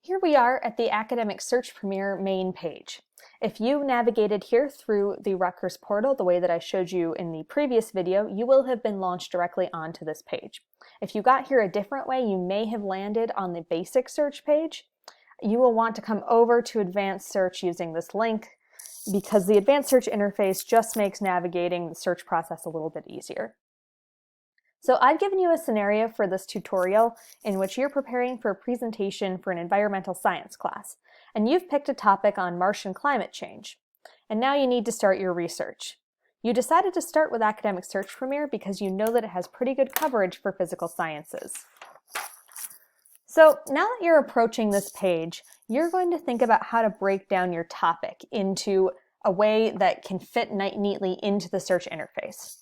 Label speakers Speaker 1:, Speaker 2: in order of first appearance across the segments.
Speaker 1: Here we are at the Academic Search Premier main page. If you navigated here through the Rutgers portal the way that I showed you in the previous video, you will have been launched directly onto this page. If you got here a different way, you may have landed on the basic search page. You will want to come over to Advanced Search using this link because the Advanced Search interface just makes navigating the search process a little bit easier. So I've given you a scenario for this tutorial in which you're preparing for a presentation for an environmental science class, and you've picked a topic on Martian climate change. And now you need to start your research. You decided to start with Academic Search Premier because you know that it has pretty good coverage for physical sciences. So now that you're approaching this page, you're going to think about how to break down your topic into a way that can fit neatly into the search interface.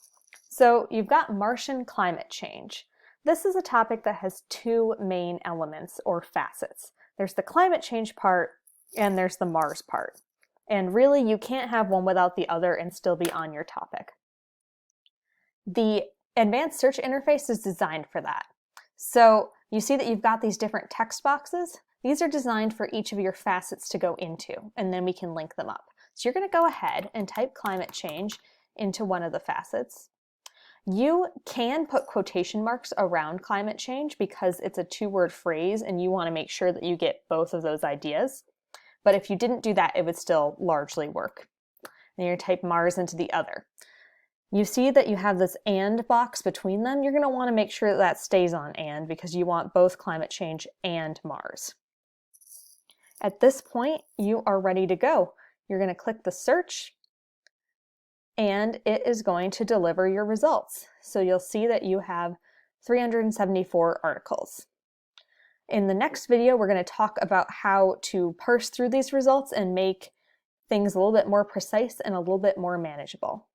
Speaker 1: So you've got Martian climate change. This is a topic that has two main elements or facets. There's the climate change part and there's the Mars part. And really you can't have one without the other and still be on your topic. The Advanced Search interface is designed for that. So you see that you've got these different text boxes. These are designed for each of your facets to go into, and then we can link them up. So you're going to go ahead and type climate change into one of the facets. You can put quotation marks around climate change because it's a two-word phrase and you want to make sure that you get both of those ideas. But if you didn't do that, it would still largely work. And you're going to type Mars into the other. You see that you have this and box between them. You're going to want to make sure that that stays on and because you want both climate change and Mars. At this point, you are ready to go. You're going to click the search and it is going to deliver your results. So you'll see that you have 374 articles. In the next video, we're going to talk about how to parse through these results and make things a little bit more precise and a little bit more manageable.